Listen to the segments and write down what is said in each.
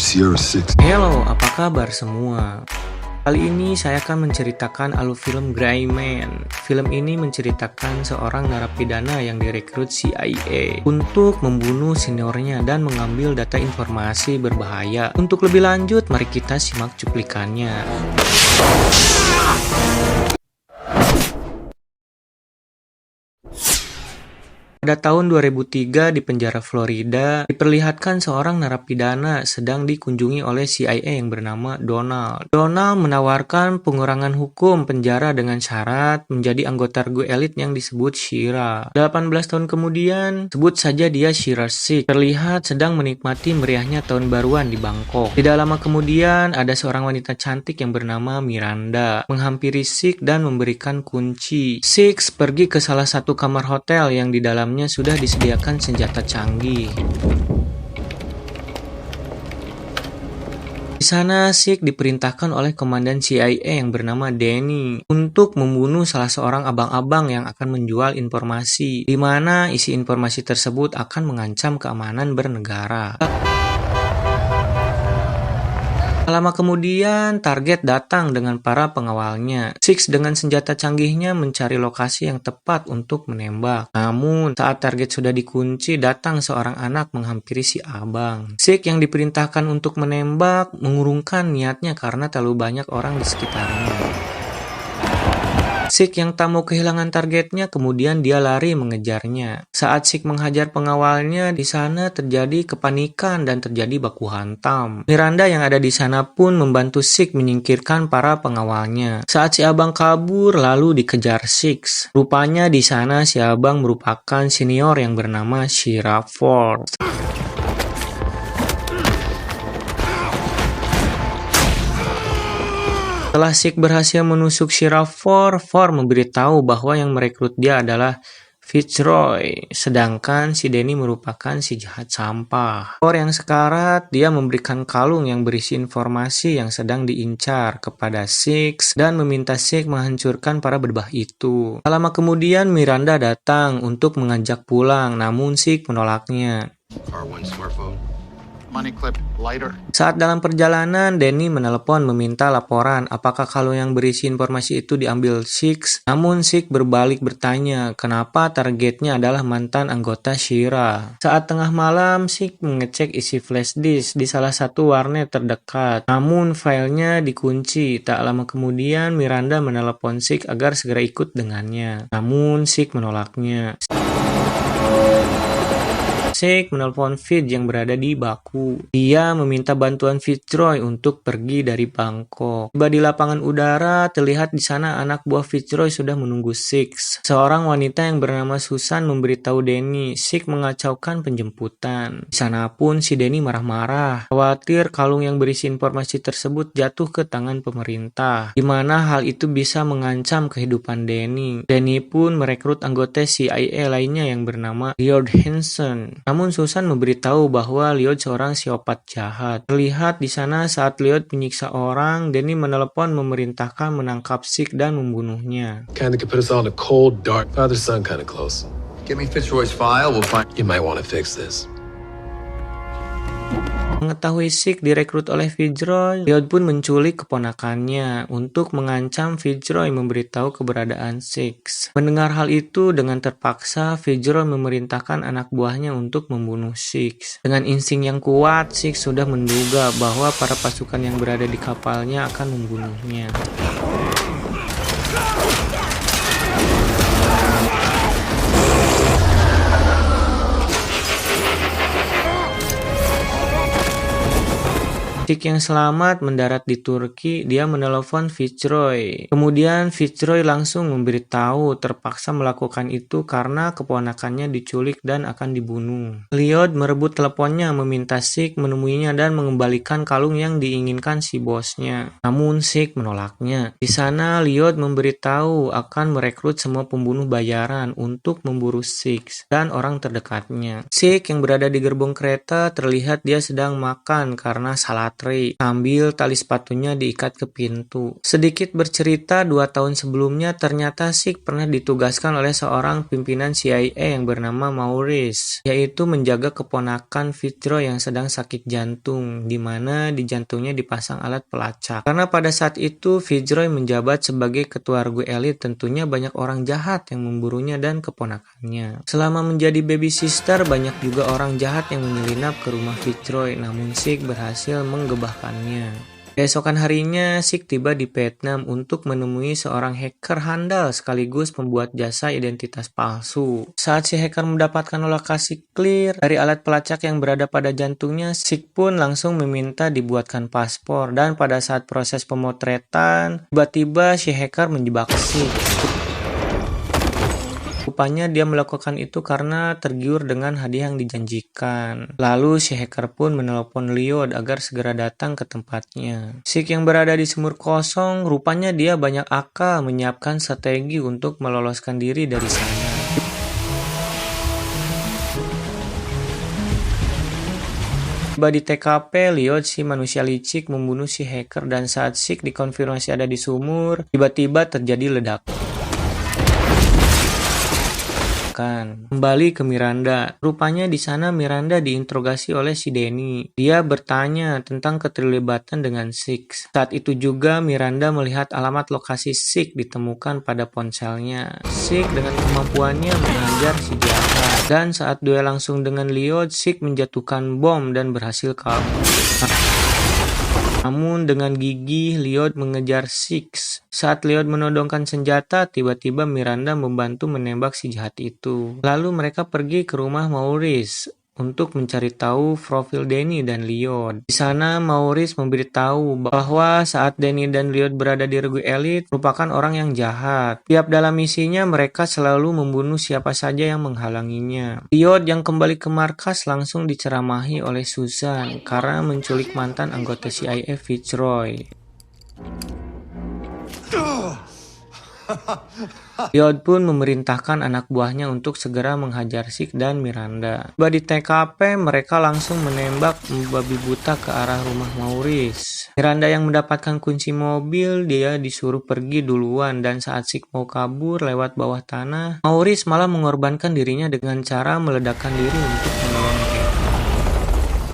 Sierra 6. Hello, apa kabar semua? Kali ini saya akan menceritakan alur film Gray Man. Film ini menceritakan seorang narapidana yang direkrut CIA untuk membunuh seniornya dan mengambil data informasi berbahaya. Untuk lebih lanjut, mari kita simak cuplikannya. Pada tahun 2003 di penjara Florida, diperlihatkan seorang narapidana sedang dikunjungi oleh CIA yang bernama Donald. Donald menawarkan pengurangan hukum penjara dengan syarat menjadi anggota regu elit yang disebut Shira. 18 tahun kemudian, sebut saja dia Shira 6, terlihat sedang menikmati meriahnya tahun baruan di Bangkok. Tidak lama kemudian, ada seorang wanita cantik yang bernama Miranda menghampiri 6 dan memberikan kunci. 6 pergi ke salah satu kamar hotel yang di dalamnya sudah disediakan senjata canggih. Di sana, 6 diperintahkan oleh komandan CIA yang bernama Danny untuk membunuh salah seorang abang-abang yang akan menjual informasi, di mana isi informasi tersebut akan mengancam keamanan bernegara. Lama kemudian, target datang dengan para pengawalnya. 6 dengan senjata canggihnya mencari lokasi yang tepat untuk menembak. Namun, saat target sudah dikunci, datang seorang anak menghampiri si abang. 6 yang diperintahkan untuk menembak mengurungkan niatnya karena terlalu banyak orang di sekitarnya. 6 yang tak mau kehilangan targetnya, kemudian dia lari mengejarnya. Saat 6 menghajar pengawalnya, di sana terjadi kepanikan dan terjadi baku hantam. Miranda yang ada di sana pun membantu 6 menyingkirkan para pengawalnya. Saat si abang kabur, lalu dikejar 6. Rupanya di sana si abang merupakan senior yang bernama Shira 4. Setelah 6 berhasil menusuk Shira 4 memberitahu bahwa yang merekrut dia adalah Fitzroy, sedangkan si Danny merupakan si jahat sampah. 4 yang sekarat, dia memberikan kalung yang berisi informasi yang sedang diincar kepada 6 dan meminta 6 menghancurkan para bedebah itu. Tak lama kemudian Miranda datang untuk mengajak pulang, namun 6 menolaknya. Saat dalam perjalanan, Danny menelepon meminta laporan apakah kalung yang berisi informasi itu diambil 6. Namun 6 berbalik bertanya kenapa targetnya adalah mantan anggota Shira. Saat tengah malam, 6 mengecek isi flash disk di salah satu warnet terdekat. Namun filenya dikunci. Tak lama kemudian, Miranda menelepon 6 agar segera ikut dengannya. Namun 6 menolaknya. 6 menelpon Fitz yang berada di Baku. Dia meminta bantuan Fitzroy untuk pergi dari Bangkok. Tiba di lapangan udara, terlihat di sana anak buah Fitzroy sudah menunggu 6. Seorang wanita yang bernama Susan memberitahu Danny 6 mengacaukan penjemputan. Di sana pun si Danny marah-marah, khawatir kalung yang berisi informasi tersebut jatuh ke tangan pemerintah, di mana hal itu bisa mengancam kehidupan Danny. Danny pun merekrut anggota CIA lainnya yang bernama Lloyd Hansen. Namun Susan memberitahu bahwa Lloyd seorang psikopat jahat. Terlihat di sana saat Lloyd menyiksa orang, Danny menelepon memerintahkan menangkap 6 dan membunuhnya. Kinda could put us all in a cold, dark father-son kind of close. Give me Fitzroy's file, we'll find... You might want to fix this. Mengetahui 6 direkrut oleh Fitzroy, Lloyd pun menculik keponakannya untuk mengancam Fitzroy memberitahu keberadaan 6. Mendengar hal itu, dengan terpaksa Fitzroy memerintahkan anak buahnya untuk membunuh 6. Dengan insting yang kuat, 6 sudah menduga bahwa para pasukan yang berada di kapalnya akan membunuhnya. Sik yang selamat mendarat di Turki, dia menelepon Fitzroy. Kemudian Fitzroy langsung memberitahu terpaksa melakukan itu karena keponakannya diculik dan akan dibunuh. Lloyd merebut teleponnya, meminta Sik menemuinya dan mengembalikan kalung yang diinginkan si bosnya. Namun Sik menolaknya. Di sana Lloyd memberitahu akan merekrut semua pembunuh bayaran untuk memburu Sik dan orang terdekatnya. Sik yang berada di gerbong kereta terlihat dia sedang makan karena salat Patrick sambil tali sepatunya diikat ke pintu. Sedikit bercerita, 2 tahun sebelumnya ternyata Sick pernah ditugaskan oleh seorang pimpinan CIA yang bernama Maurice, yaitu menjaga keponakan Fitzroy yang sedang sakit jantung, di mana di jantungnya dipasang alat pelacak. Karena pada saat itu Fitzroy menjabat sebagai ketua regu elit, tentunya banyak orang jahat yang memburunya dan keponakannya. Selama menjadi baby sister, banyak juga orang jahat yang menyelinap ke rumah Fitzroy, namun Sick berhasil menggebahkannya. Keesokan harinya, Sick tiba di Vietnam untuk menemui seorang hacker handal sekaligus pembuat jasa identitas palsu. Saat si hacker mendapatkan lokasi clear dari alat pelacak yang berada pada jantungnya, Sick pun langsung meminta dibuatkan paspor, dan pada saat proses pemotretan, tiba-tiba si hacker menjebak Sick. Rupanya dia melakukan itu karena tergiur dengan hadiah yang dijanjikan. Lalu si hacker pun menelpon Lloyd agar segera datang ke tempatnya. Sick yang berada di sumur kosong, rupanya dia banyak akal menyiapkan strategi untuk meloloskan diri dari sana. Tiba di TKP, Lloyd si manusia licik membunuh si hacker, dan saat Sick dikonfirmasi ada di sumur, tiba-tiba terjadi ledakan. Kembali ke Miranda. Rupanya di sana Miranda diinterogasi oleh si Danny. Dia bertanya tentang keterlibatan dengan Sick. Saat itu juga Miranda melihat alamat lokasi Sick ditemukan pada ponselnya. Sick dengan kemampuannya menghajar si jahat. Dan saat duel langsung dengan Lloyd, Sick menjatuhkan bom dan berhasil kabur. Namun dengan gigih, Lloyd mengejar Sick. Saat Lloyd menodongkan senjata, tiba-tiba Miranda membantu menembak si jahat itu. Lalu mereka pergi ke rumah Maurice untuk mencari tahu profil Danny dan Lloyd. Di sana Maurice memberitahu bahwa saat Danny dan Lloyd berada di regu elit merupakan orang yang jahat. Tiap dalam misinya mereka selalu membunuh siapa saja yang menghalanginya. Lloyd yang kembali ke markas langsung diceramahi oleh Susan karena menculik mantan anggota CIA Fitzroy. Lloyd pun memerintahkan anak buahnya untuk segera menghajar Sick dan Miranda. Tiba di TKP, mereka langsung menembak membabi buta ke arah rumah Maurice. Miranda yang mendapatkan kunci mobil, dia disuruh pergi duluan, dan saat Sick mau kabur lewat bawah tanah, Maurice malah mengorbankan dirinya dengan cara meledakkan diri untuk menolong mereka.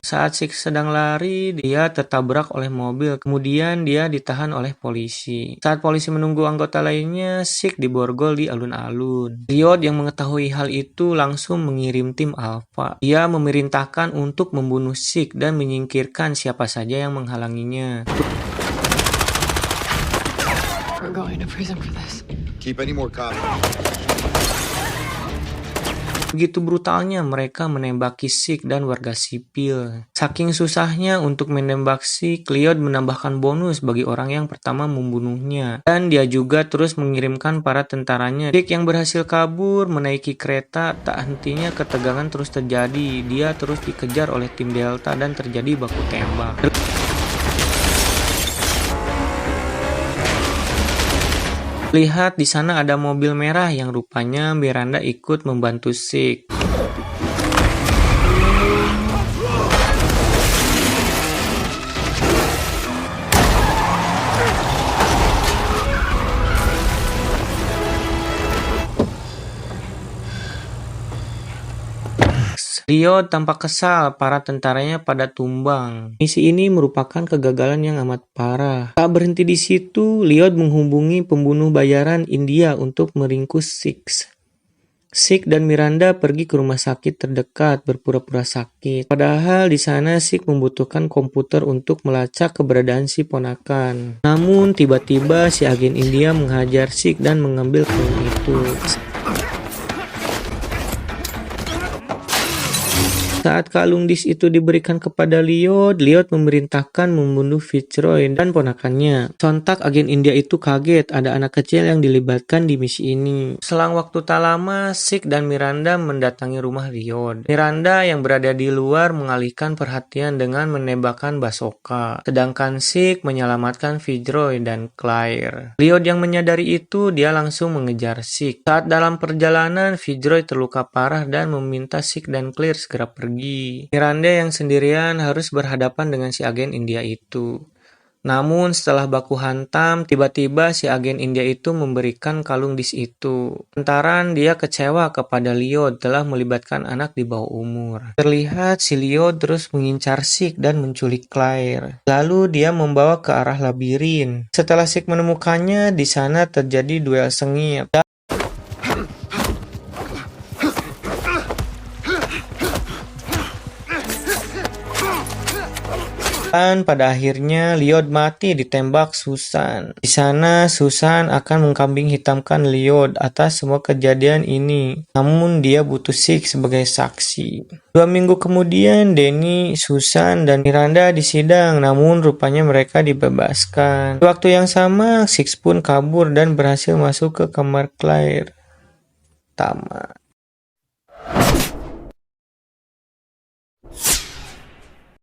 Saat Sick sedang lari, dia tertabrak oleh mobil. Kemudian dia ditahan oleh polisi. Saat polisi menunggu anggota lainnya, Sick diborgol di alun-alun. Lloyd yang mengetahui hal itu langsung mengirim tim Alpha. Dia memerintahkan untuk membunuh Sick dan menyingkirkan siapa saja yang menghalanginya. We're going to prison for this. Keep any more copies. Begitu brutalnya mereka menembaki Sick dan warga sipil. Saking susahnya untuk menembak Sick, Lloyd menambahkan bonus bagi orang yang pertama membunuhnya. Dan dia juga terus mengirimkan para tentaranya. Sick yang berhasil kabur menaiki kereta, tak hentinya ketegangan terus terjadi. Dia terus dikejar oleh tim Delta dan terjadi baku tembak. Lihat di sana ada mobil merah yang rupanya Miranda ikut membantu Sick. Lloyd tampak kesal, para tentaranya pada tumbang. Misi ini merupakan kegagalan yang amat parah. Tak berhenti di situ, Lloyd menghubungi pembunuh bayaran India untuk meringkus Sick. Sick dan Miranda pergi ke rumah sakit terdekat berpura-pura sakit. Padahal di sana Sick membutuhkan komputer untuk melacak keberadaan si ponakan. Namun tiba-tiba si agen India menghajar Sick dan mengambil kalung itu. Saat kalung disk itu diberikan kepada Lloyd memerintahkan membunuh Fitzroy dan ponakannya. Sontak agen India itu kaget ada anak kecil yang dilibatkan di misi ini. Selang waktu tak lama, Sick dan Miranda mendatangi rumah Lloyd. Miranda yang berada di luar mengalihkan perhatian dengan menembakkan bazooka. Sedangkan Sick menyelamatkan Fitzroy dan Claire. Lloyd yang menyadari itu, dia langsung mengejar Sick. Saat dalam perjalanan, Fitzroy terluka parah dan meminta Sick dan Claire segera pergi. pergi. Miranda yang sendirian harus berhadapan dengan si agen India itu. Namun setelah baku hantam, tiba-tiba si agen India itu memberikan kalung dis itu. Lantaran dia kecewa kepada Leo telah melibatkan anak di bawah umur. Terlihat si Leo terus mengincar Sik dan menculik Claire. Lalu dia membawa ke arah labirin. Setelah Sik menemukannya, di sana terjadi duel sengit. Dan pada akhirnya Liod mati ditembak Susan. Di sana Susan akan mengkambing hitamkan Liod atas semua kejadian ini. Namun dia butuh Sik sebagai saksi. 2 minggu kemudian Danny, Susan, dan Miranda disidang. Namun rupanya mereka dibebaskan. Di waktu yang sama Sik pun kabur dan berhasil masuk ke kamar Claire. Tamat.